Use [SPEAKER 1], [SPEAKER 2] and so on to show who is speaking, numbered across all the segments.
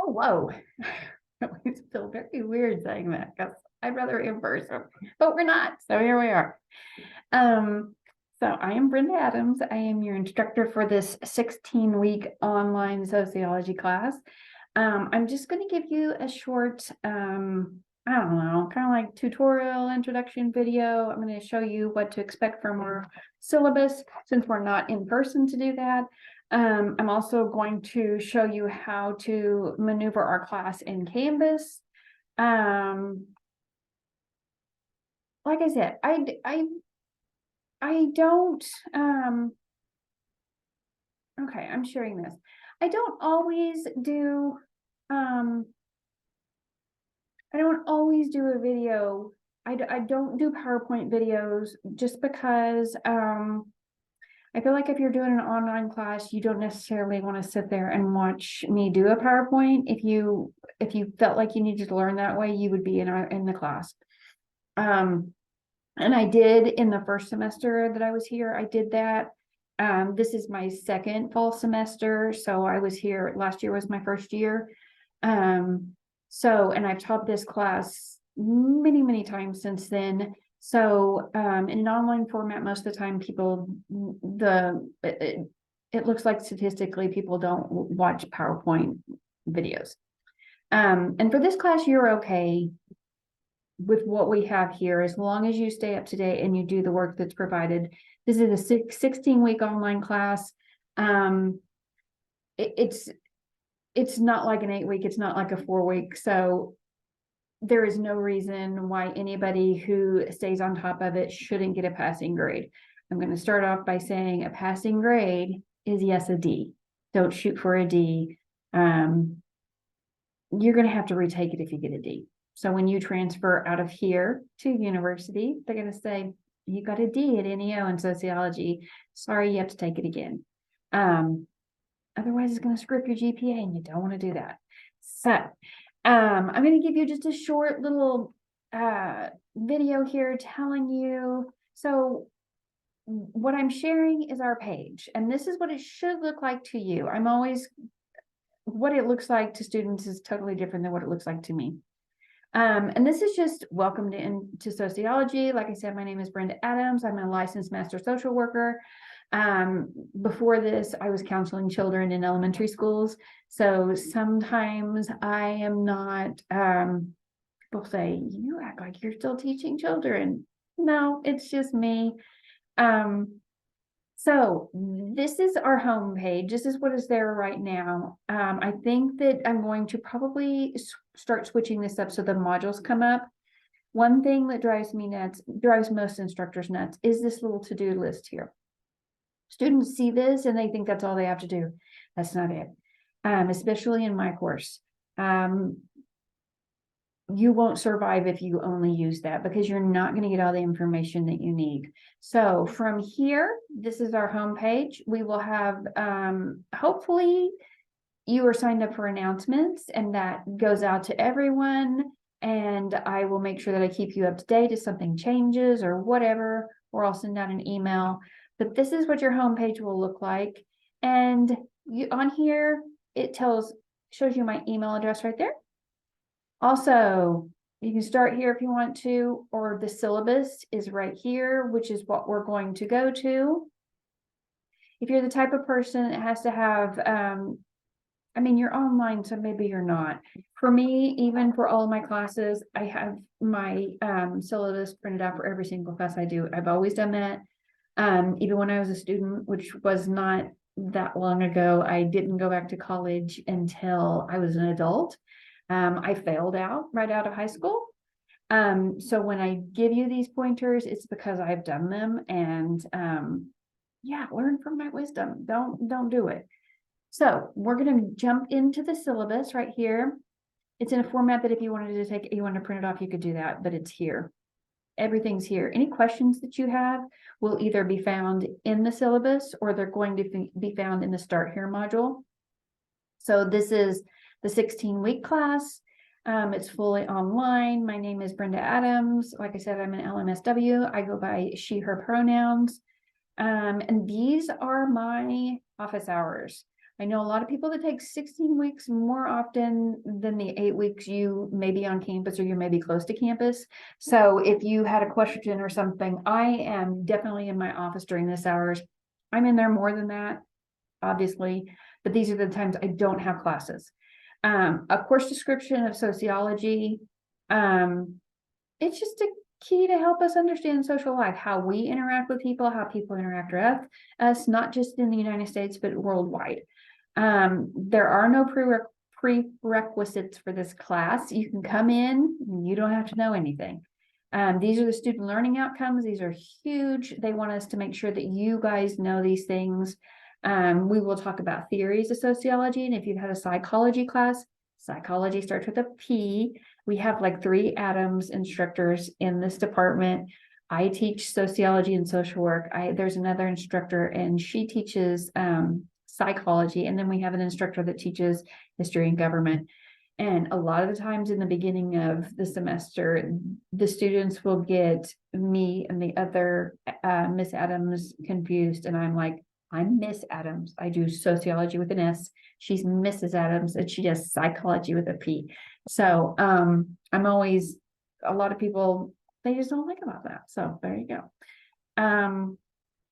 [SPEAKER 1] Oh, whoa. I always feel very weird saying that because I'd rather in person, but we're not. So here we are. So I am Brenda Adams. I am your instructor for this 16-week online sociology class. I'm just going to give you a short, I don't know, kind of like tutorial introduction video. I'm going to show you what to expect from our syllabus since we're not in person to do that. I'm also going to show you how to maneuver our class in Canvas. Like I said, I don't, okay, I'm sharing this. I don't always do a video. I don't do PowerPoint videos just because I feel like if you're doing an online class, you don't necessarily want to sit there and watch me do a PowerPoint. If you felt like you needed to learn that way, you would be in the class. And I did in the first semester that I was here, I did that. This is my second fall semester, so I was here, last year was my first year. And I've taught this class many times since then. So in an online format, most of the time it looks like statistically people don't watch PowerPoint videos. And for this class, you're okay with what we have here, as long as you stay up to date and you do the work that's provided. This is a 16-week online class. It's not like an 8-week, it's not like a 4-week. So there is no reason why anybody who stays on top of it shouldn't get a passing grade. I'm going to start off by saying a passing grade is, yes, a D. Don't shoot for a D. You're going to have to retake it if you get a D. So when you transfer out of here to university, they're going to say, you got a D at NEO in sociology. Sorry, you have to take it again. Otherwise, it's going to screw up your GPA, and you don't want to do that. So I'm going to give you just a short little video here telling you. So what I'm sharing is our page, and this is what it should look like to you. What it looks like to students is totally different than what it looks like to me. And this is just welcome to sociology. Like I said, my name is Brenda Adams. I'm a licensed master social worker. Before this, I was counseling children in elementary schools. So sometimes I am not, people say, you act like you're still teaching children. No, it's just me. So this is our home page. This is what is there right now. I think that I'm going to probably start switching this up so the modules come up. One thing that drives me nuts, drives most instructors nuts, is this little to-do list here. Students see this and they think that's all they have to do. That's not it. Especially in my course. You won't survive if you only use that, because you're not going to get all the information that you need. So from here, this is our home page. We will have, hopefully you are signed up for announcements, and that goes out to everyone. And I will make sure that I keep you up to date if something changes or whatever, or I'll send out an email. But this is what your home page will look like. And on here, it shows you my email address right there. Also, you can start here if you want to, or the syllabus is right here, which is what we're going to go to. If you're the type of person that has to have, I mean, you're online, so maybe you're not. For me, even for all of my classes, I have my syllabus printed out for every single class I do. I've always done that. Even when I was a student, which was not that long ago. I didn't go back to college until I was an adult. I failed out right out of high school. So when I give you these pointers, it's because I've done them, and yeah, learn from my wisdom. Don't do it. So we're going to jump into the syllabus right here. It's in a format that if you wanted to take it, you want to print it off, you could do that, but it's here. Everything's here. Any questions that you have will either be found in the syllabus, or they're going to be found in the Start Here module. So this is the 16-week class. It's fully online. My name is Brenda Adams. Like I said, I'm an LMSW. I go by she, her pronouns. And these are my office hours. I know a lot of people that take 16 weeks more often than the 8 weeks you may be on campus or you may be close to campus. So if you had a question or something, I am definitely in my office during this hours. I'm in there more than that, obviously, but these are the times I don't have classes. A course description of sociology. It's just a key to help us understand social life, how we interact with people, how people interact with us, not just in the United States, but worldwide. There are no prerequisites for this class. You can come in, you don't have to know anything. These are the student learning outcomes. These are huge. They want us to make sure that you guys know these things. We will talk about theories of sociology. And if you've had a psychology class, psychology starts with a P. We have like 3 Adams instructors in this department. I teach sociology and social work. There's another instructor and she teaches psychology. And then we have an instructor that teaches history and government. And a lot of the times in the beginning of the semester, the students will get me and the other Miss Adams confused. And I'm like, I'm Miss Adams. I do sociology with an S. She's Mrs. Adams and she does psychology with a P. So I'm always, a lot of people, they just don't think about that. So there you go.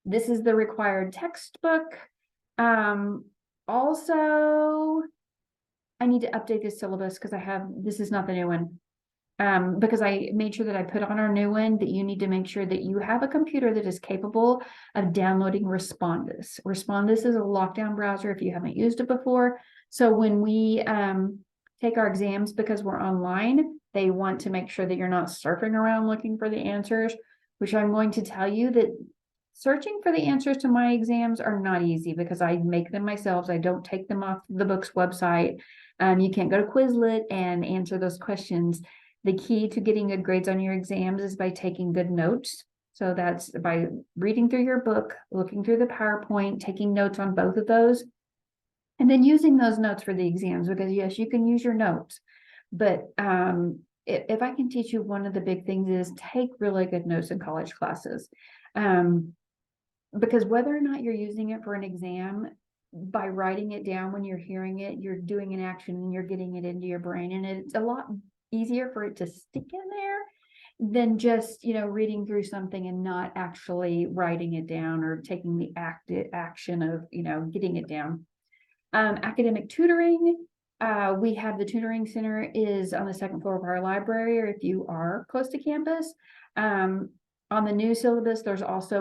[SPEAKER 1] This is the required textbook. Also, I need to update this syllabus because this is not the new one. Because I made sure that I put on our new one that you need to make sure that you have a computer that is capable of downloading Respondus. Respondus is a lockdown browser if you haven't used it before. So when we take our exams, because we're online, they want to make sure that you're not surfing around looking for the answers, which I'm going to tell you that searching for the answers to my exams are not easy because I make them myself. I don't take them off the book's website. You can't go to Quizlet and answer those questions. The key to getting good grades on your exams is by taking good notes. So that's by reading through your book, looking through the PowerPoint, taking notes on both of those, and then using those notes for the exams, because yes, you can use your notes. But if I can teach you, one of the big things is take really good notes in college classes. Because whether or not you're using it for an exam, by writing it down when you're hearing it, you're doing an action and you're getting it into your brain. And it's a lot easier for it to stick in there than just, reading through something and not actually writing it down or taking the action of, getting it down. Academic tutoring. We have the tutoring center is on the 2nd floor of our library, or if you are close to campus. On the new syllabus,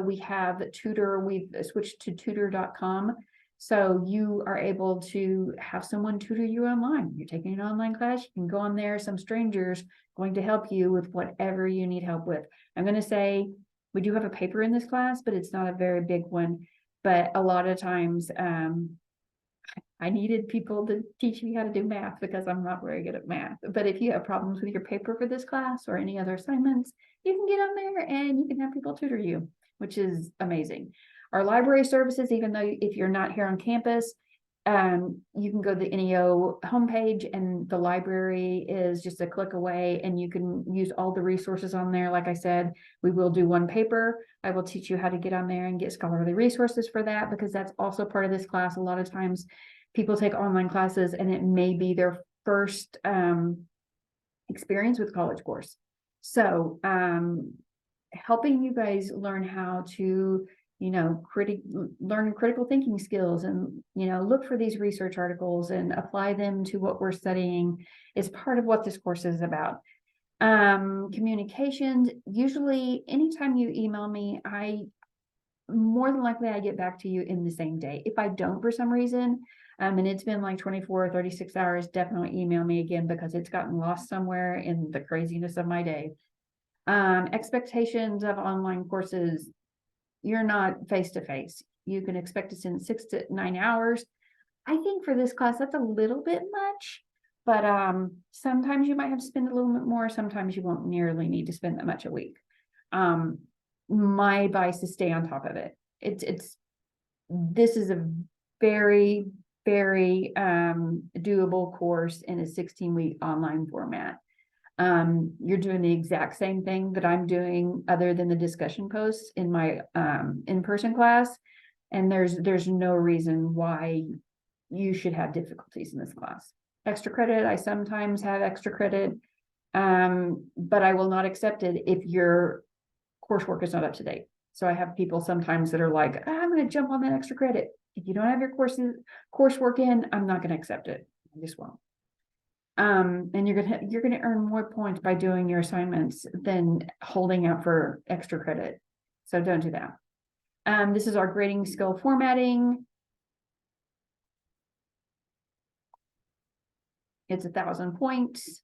[SPEAKER 1] we have tutor. We've switched to tutor.com. So you are able to have someone tutor you online. You're taking an online class, you can go on there, some strangers going to help you with whatever you need help with. I'm going to say we do have a paper in this class, but it's not a very big one. But a lot of times I needed people to teach me how to do math because I'm not very good at math. But if you have problems with your paper for this class or any other assignments, you can get on there and you can have people tutor you, which is amazing. Our library services, even though if you're not here on campus, you can go to the NEO homepage and the library is just a click away and you can use all the resources on there. Like I said, we will do one paper. I will teach you how to get on there and get scholarly resources for that, because that's also part of this class. A lot of times people take online classes and it may be their first experience with college course. So helping you guys learn how to learn critical thinking skills and, look for these research articles and apply them to what we're studying is part of what this course is about. Communications, usually anytime you email me, more than likely I get back to you in the same day. If I don't for some reason, and it's been like 24 or 36 hours, definitely email me again because it's gotten lost somewhere in the craziness of my day. Expectations of online courses. You're not face-to-face. You can expect to spend 6 to 9 hours. I think for this class, that's a little bit much, but sometimes you might have to spend a little bit more. Sometimes you won't nearly need to spend that much a week. My advice is stay on top of it. This is a very, very doable course in a 16-week online format. You're doing the exact same thing that I'm doing other than the discussion posts in my in-person class. And there's no reason why you should have difficulties in this class. Extra credit, I sometimes have extra credit, but I will not accept it if your coursework is not up to date. So I have people sometimes that are like, I'm going to jump on that extra credit. If you don't have your coursework in, I'm not going to accept it. I just won't. And you're gonna earn more points by doing your assignments than holding out for extra credit. So don't do that. This is our grading skill formatting. It's 1,000 points.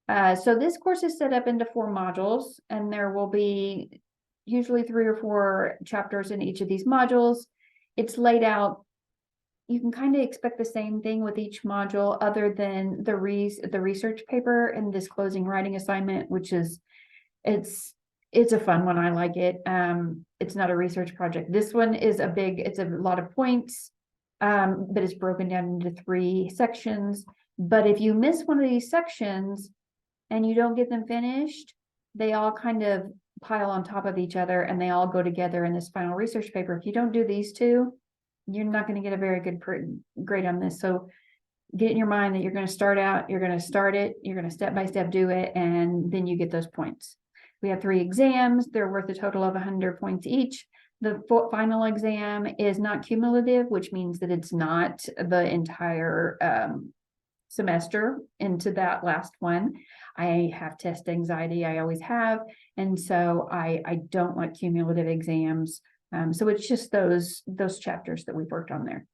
[SPEAKER 1] So this course is set up into 4 modules, and there will be usually 3 or 4 chapters in each of these modules. It's laid out. You can kind of expect the same thing with each module, other than the research paper and this closing writing assignment, which is, it's a fun one. I like it. It's not a research project. This one is it's a lot of points, but it's broken down into 3 sections. But if you miss one of these sections and you don't get them finished, they all kind of pile on top of each other and they all go together in this final research paper. If you don't do these 2, you're not going to get a very good grade on this. So get in your mind that you're going to start out, you're going to start it, you're going to step by step do it, and then you get those points. We have 3 exams. They're worth a total of 100 points each. The final exam is not cumulative, which means that it's not the entire semester into that last one. I have test anxiety. I always have. And so I don't like cumulative exams. So it's just those chapters that we've worked on there.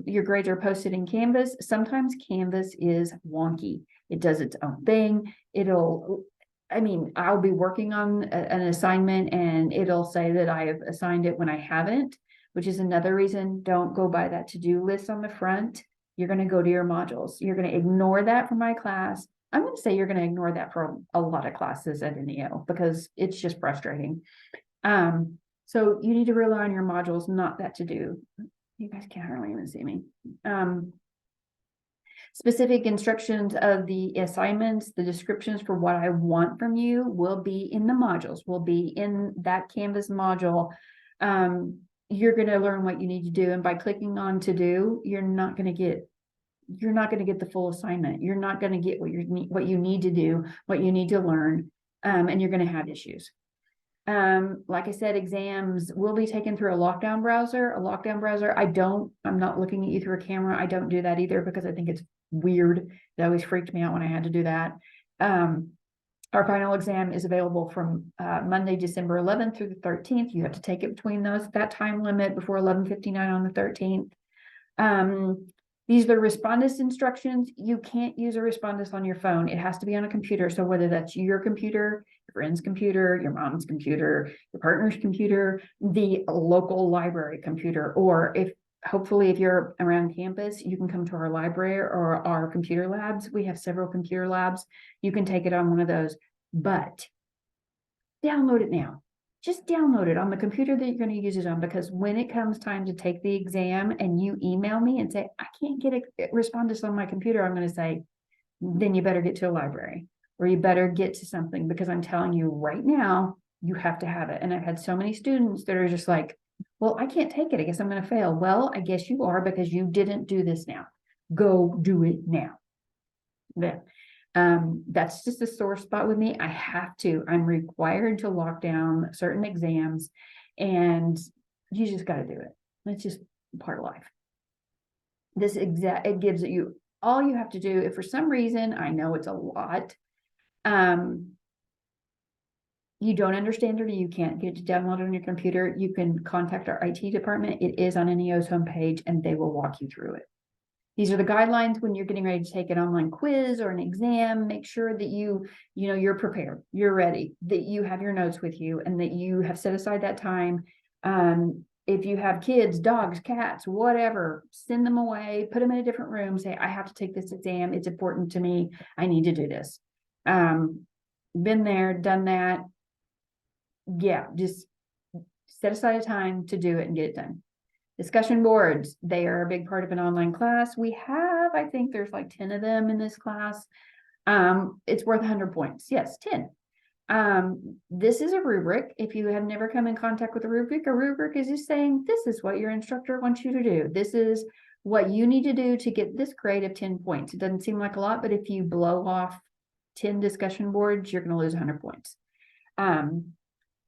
[SPEAKER 1] Your grades are posted in Canvas. Sometimes Canvas is wonky. It does its own thing. I'll be working on an assignment and it'll say that I have assigned it when I haven't, which is another reason don't go by that to-do list on the front. You're going to go to your modules. You're going to ignore that for my class. I'm going to say you're going to ignore that for a lot of classes at NEO because it's just frustrating. So you need to rely on your modules, not that to do. You guys can't hardly even see me. Specific instructions of the assignments, the descriptions for what I want from you will be in the modules, will be in that Canvas module. You're going to learn what you need to do. And by clicking on to do, you're not going to get the full assignment. You're not going to get what you need to do, what you need to learn. And you're going to have issues. Like I said, exams will be taken through a lockdown browser. I'm not looking at you through a camera. I don't do that either because I think it's weird. It always freaked me out when I had to do that. Our final exam is available from Monday, December 11th through the 13th. You have to take it between that time limit before 11:59 on the 13th. These are the respondus instructions. You can't use a respondus on your phone. It has to be on a computer. So whether that's your computer, your friend's computer, your mom's computer, your partner's computer, the local library computer, or hopefully if you're around campus, you can come to our library or our computer labs. We have several computer labs. You can take it on one of those, but download it now. Just download it on the computer that you're going to use it on, because when it comes time to take the exam and you email me and say, I can't get a respondus on my computer, I'm going to say, then you better get to a library or you better get to something, because I'm telling you right now, you have to have it. And I've had so many students that are just like, well, I can't take it. I guess I'm going to fail. Well, I guess you are, because you didn't do this now. Go do it now. Yeah. That's just a sore spot with me. I'm required to lock down certain exams, and you just got to do it. It's just part of life. It gives you all you have to do. If for some reason, I know it's a lot, you don't understand it or you can't get it to download it on your computer, you can contact our IT department. It is on NEO's homepage and they will walk you through it. These are the guidelines when you're getting ready to take an online quiz or an exam. Make sure that you're prepared, you're ready, that you have your notes with you, and that you have set aside that time. If you have kids, dogs, cats, whatever, send them away, put them in a different room, say, I have to take this exam. It's important to me. I need to do this. Been there, done that. Yeah, just set aside a time to do it and get it done. Discussion boards, they are a big part of an online class. I think there's like 10 of them in this class. It's worth 100 points. Yes, 10. This is a rubric. If you have never come in contact with a rubric is just saying, this is what your instructor wants you to do. This is what you need to do to get this grade of 10 points. It doesn't seem like a lot, but if you blow off 10 discussion boards, you're going to lose 100 points.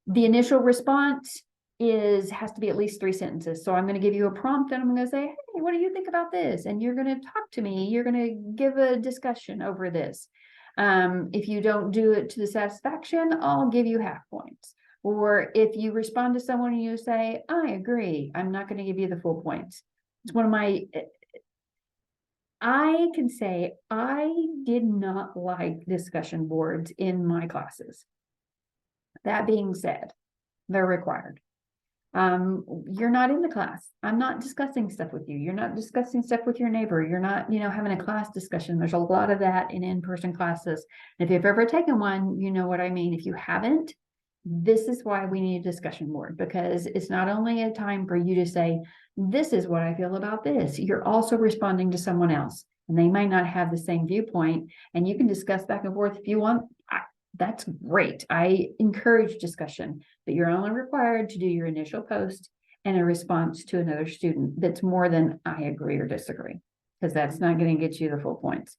[SPEAKER 1] The initial response has to be at least 3 sentences. So I'm going to give you a prompt and I'm going to say, hey, what do you think about this? And you're going to talk to me. You're going to give a discussion over this. If you don't do it to the satisfaction, I'll give you half points. Or if you respond to someone and you say, I agree, I'm not going to give you the full points. It's one of my, I can say I did not like discussion boards in my classes. That being said, they're required. You're not in the class. I'm not discussing stuff with you. You're not discussing stuff with your neighbor. You're not, having a class discussion. There's a lot of that in-person classes. And if you've ever taken one, you know what I mean. If you haven't, this is why we need a discussion board, because it's not only a time for you to say, this is what I feel about this. You're also responding to someone else, and they might not have the same viewpoint, and you can discuss back and forth if you want. That's great. I encourage discussion, but you're only required to do your initial post and a response to another student that's more than I agree or disagree, because that's not going to get you the full points.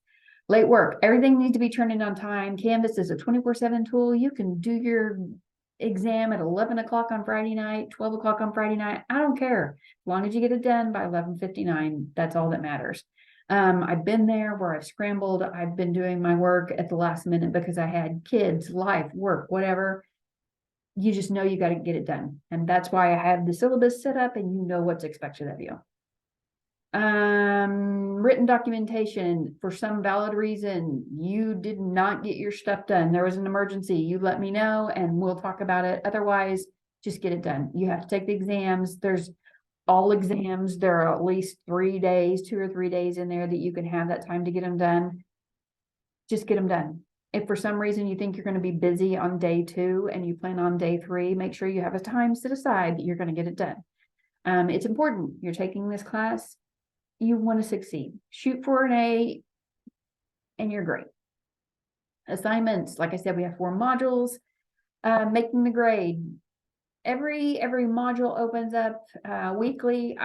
[SPEAKER 1] Late work. Everything needs to be turned in on time. Canvas is a 24/7 tool. You can do your exam at 11 o'clock on Friday night, 12 o'clock on Friday night. I don't care. As long as you get it done by 11:59, that's all that matters. I've been there where I've scrambled. I've been doing my work at the last minute because I had kids, life, work, whatever. You just know you got to get it done. And that's why I have the syllabus set up and you know what's expected of you. Written documentation, for some valid reason, you did not get your stuff done. There was an emergency. You let me know and we'll talk about it. Otherwise, just get it done. You have to take the exams. There's all exams. There are at least 3 days, 2 or 3 days in there that you can have that time to get them done. Just get them done. If for some reason you think you're going to be busy on day 2 and you plan on day 3, make sure you have a time set aside that you're going to get it done. It's important. You're taking this class. You want to succeed. Shoot for an A and you're great. Assignments, like I said, we have 4 modules. Making the grade. Every module opens up weekly.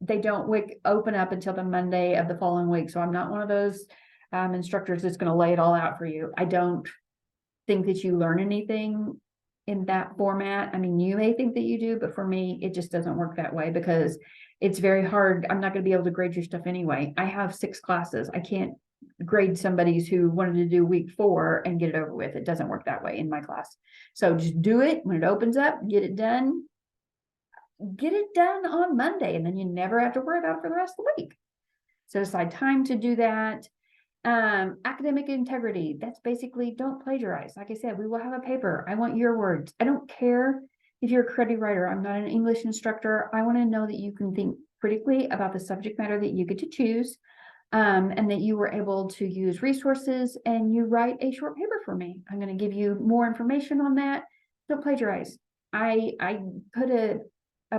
[SPEAKER 1] They don't open up until the Monday of the following week. So I'm not one of those instructors that's going to lay it all out for you. I don't think that you learn anything in that format. I mean, you may think that you do, but for me, it just doesn't work that way because it's very hard. I'm not going to be able to grade your stuff anyway. I have 6 classes. I can't grade somebody's who wanted to do week 4 and get it over with. It doesn't work that way in my class. So just do it when it opens up, get it done on Monday, and then you never have to worry about it for the rest of the week. Set aside time to do that. Academic integrity. That's basically don't plagiarize. Like I said, we will have a paper. I want your words. I don't care if you're a credit writer. I'm not an English instructor. I want to know that you can think critically about the subject matter that you get to choose. And that you were able to use resources and you write a short paper for me. I'm going to give you more information on that. Don't plagiarize. I put a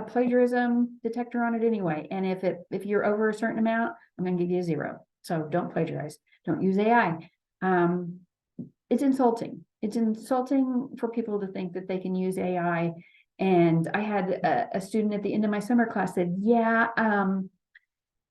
[SPEAKER 1] plagiarism detector on it anyway. And if you're over a certain amount, I'm going to give you a 0. So don't plagiarize. Don't use AI. It's insulting. It's insulting for people to think that they can use AI. And I had a student at the end of my summer class said, yeah,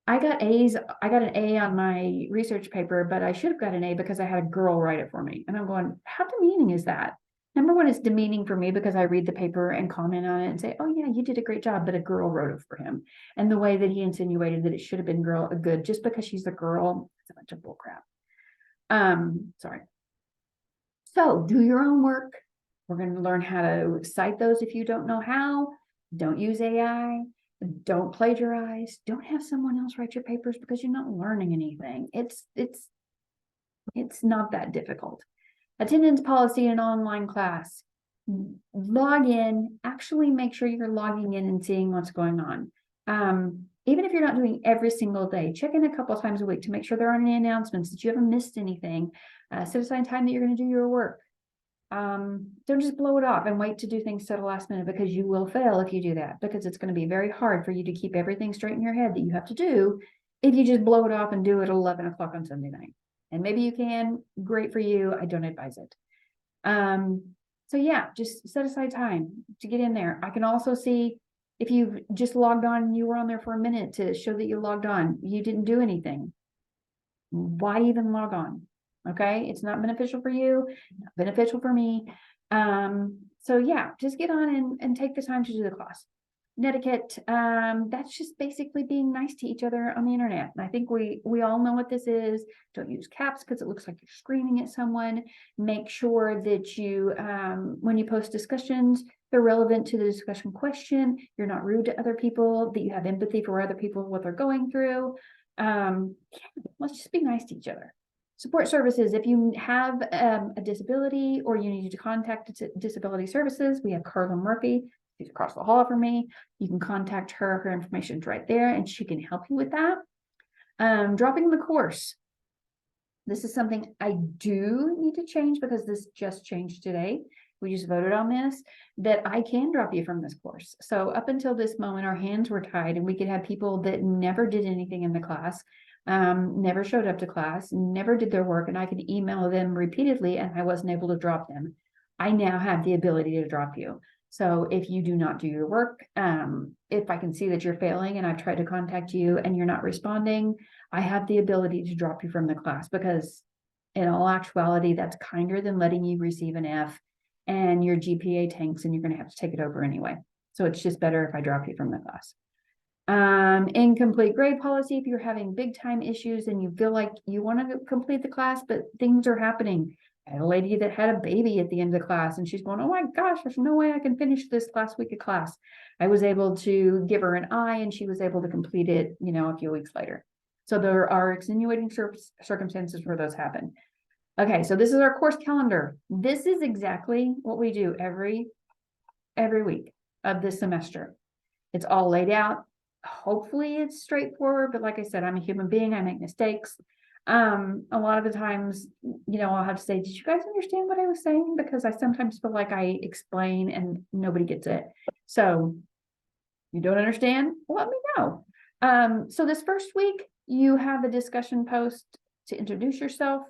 [SPEAKER 1] I got an A on my research paper, but I should have got an A because I had a girl write it for me. And I'm going, how demeaning is that? Number one, it's demeaning for me because I read the paper and comment on it and say, oh yeah, you did a great job, but a girl wrote it for him. And the way that he insinuated that it should have been good just because she's a girl, it's a bunch of bull crap. Sorry. So do your own work. We're going to learn how to cite those if you don't know how. Don't use AI. Don't plagiarize. Don't have someone else write your papers because you're not learning anything. It's not that difficult. Attendance policy in an online class. Log in. Actually make sure you're logging in and seeing what's going on. Even if you're not doing every single day, check in a couple of times a week to make sure there aren't any announcements, that you haven't missed anything. Set aside time that you're going to do your work. Don't just blow it off and wait to do things to the last minute, because you will fail if you do that, because it's going to be very hard for you to keep everything straight in your head that you have to do if you just blow it off and do it at 11 o'clock on Sunday night. And maybe you can, great for you. I don't advise it. So yeah, just set aside time to get in there. I can also see If you just logged on and you were on there for a minute to show that you logged on, you didn't do anything. Why even log on? Okay, it's not beneficial for you, not beneficial for me. So yeah, just get on and take the time to do the class. Netiquette, that's just basically being nice to each other on the internet. And I think we all know what this is. Don't use caps because it looks like you're screaming at someone. Make sure that you, when you post discussions, they're relevant to the discussion question. You're not rude to other people, that you have empathy for other people, what they're going through. Yeah, let's just be nice to each other. Support services, if you have a disability or you need to contact disability services, we have Carla Murphy. She's across the hall from me. You can contact her. Her information's right there and she can help you with that. Dropping the course. This is something I do need to change because this just changed today. We just voted on this, that I can drop you from this course. So up until this moment, our hands were tied and we could have people that never did anything in the class, never showed up to class, never did their work, and I could email them repeatedly and I wasn't able to drop them. I now have the ability to drop you. So if you do not do your work, if I can see that you're failing and I've tried to contact you and you're not responding, I have the ability to drop you from the class, because in all actuality, that's kinder than letting you receive an F and your GPA tanks and you're going to have to take it over anyway. So it's just better if I drop you from the class. Incomplete grade policy, if you're having big time issues and you feel like you want to complete the class, but things are happening. I had a lady that had a baby at the end of the class and she's going, oh my gosh, there's no way I can finish this last week of class. I was able to give her an I and she was able to complete it, a few weeks later. So there are extenuating circumstances where those happen. Okay, so this is our course calendar. This is exactly what we do every week of this semester. It's all laid out. Hopefully it's straightforward, but like I said, I'm a human being. I make mistakes. A lot of the times, I'll have to say, did you guys understand what I was saying? Because I sometimes feel like I explain and nobody gets it. So you don't understand? Let me know. So this first week, you have a discussion post to introduce yourself.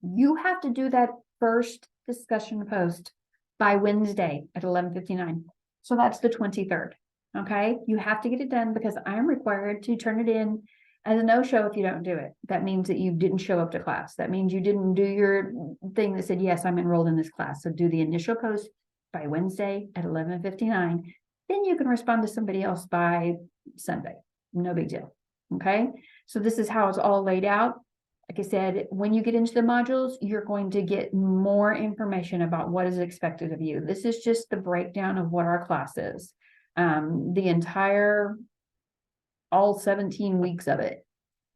[SPEAKER 1] You have to do that first discussion post by Wednesday at 11:59. So that's the 23rd. Okay, you have to get it done because I'm required to turn it in as a no-show if you don't do it. That means that you didn't show up to class. That means you didn't do your thing that said, yes, I'm enrolled in this class. So do the initial post by Wednesday at 11:59. Then you can respond to somebody else by Sunday. No big deal. Okay, so this is how it's all laid out. Like I said, when you get into the modules, you're going to get more information about what is expected of you. This is just the breakdown of what our class is. The entire, all 17 weeks of it.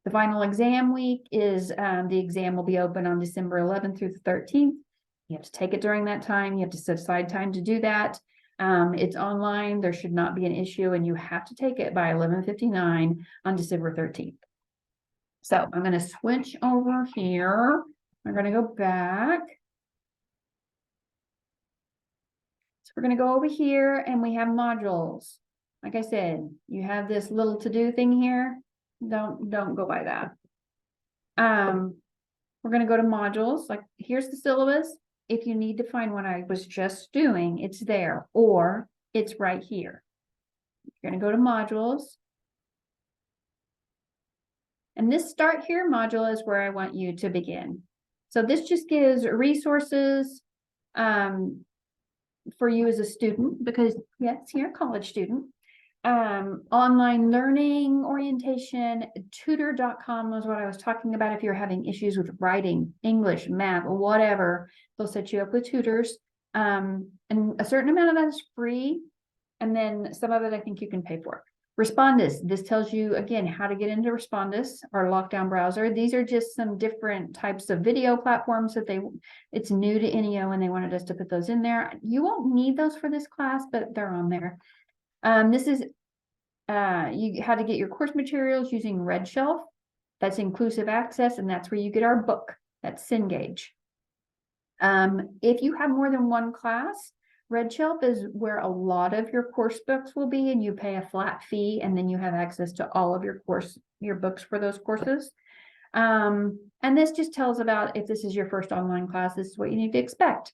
[SPEAKER 1] The final exam week is, the exam will be open on December 11th through the 13th. You have to take it during that time. You have to set aside time to do that. It's online. There should not be an issue, and you have to take it by 11:59 on December 13th. So I'm going to switch over here. I'm going to go back. So we're going to go over here and we have modules. Like I said, you have this little to-do thing here. Don't go by that. We're going to go to modules. Like here's the syllabus. If you need to find what I was just doing, it's there, or it's right here. You're going to go to modules. And this start here module is where I want you to begin. So this just gives resources for you as a student, because yes, you're a college student. Online learning orientation, tutor.com was what I was talking about. If you're having issues with writing, English, math, whatever, they'll set you up with tutors. And a certain amount of that is free. And then some of it I think you can pay for. Respondus, this tells you again how to get into Respondus, our lockdown browser. These are just some different types of video platforms that it's new to NEO and they wanted us to put those in there. You won't need those for this class, but they're on there. This is how to get your course materials using Red Shelf. That's inclusive access, and that's where you get our book. That's Cengage. If you have more than one class, Red Shelf is where a lot of your course books will be, and you pay a flat fee, and then you have access to all of your books for those courses. And this just tells about if this is your first online class, this is what you need to expect.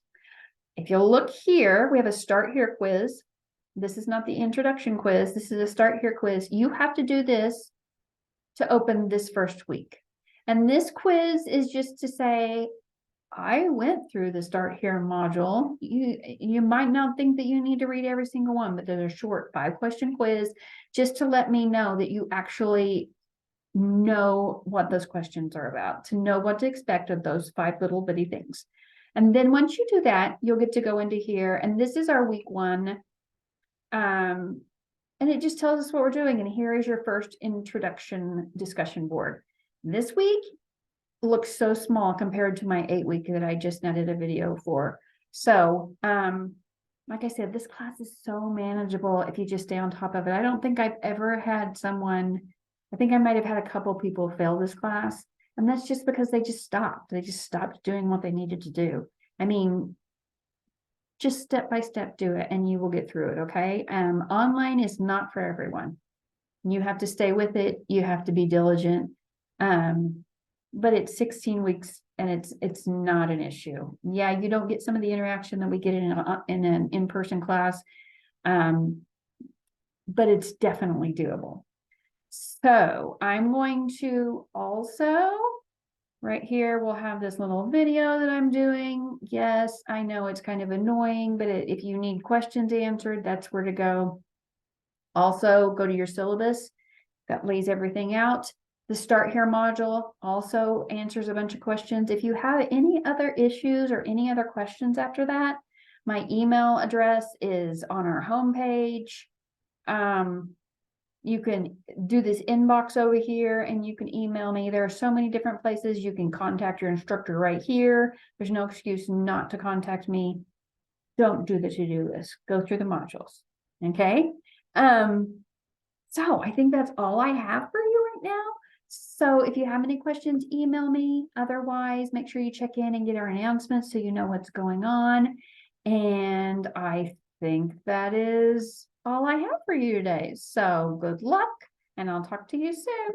[SPEAKER 1] If you'll look here, we have a Start Here quiz. This is not the introduction quiz. This is a start here quiz. You have to do this to open this first week. And this quiz is just to say, I went through the start here module. You might not think that you need to read every single one, but there's a short 5-question quiz just to let me know that you actually know what those questions are about, to know what to expect of those 5 little bitty things. And then once you do that, you'll get to go into here. And this is our week 1. And it just tells us what we're doing. And here is your first introduction discussion board. This week looks so small compared to my 8-week that I just netted a video for. So, like I said, this class is so manageable if you just stay on top of it. I don't think I've ever had someone, I think I might have had a couple people fail this class. And that's just because they just stopped. They just stopped doing what they needed to do. I mean, just step by step do it and you will get through it, okay? Online is not for everyone. You have to stay with it. You have to be diligent. But it's 16 weeks and it's not an issue. Yeah, you don't get some of the interaction that we get in an in-person class, but it's definitely doable. So I'm going to also, right here, we'll have this little video that I'm doing. Yes, I know it's kind of annoying, but if you need questions answered, that's where to go. Also, go to your syllabus. That lays everything out. The Start Here module also answers a bunch of questions. If you have any other issues or any other questions after that, my email address is on our homepage. You can do this inbox over here and you can email me. There are so many different places. You can contact your instructor right here. There's no excuse not to contact me. Don't do the to-do list. Go through the modules. Okay. So I think that's all I have for you right now. So if you have any questions, email me. Otherwise, make sure you check in and get our announcements so you know what's going on. And I think that is all I have for you today. So good luck, and I'll talk to you soon.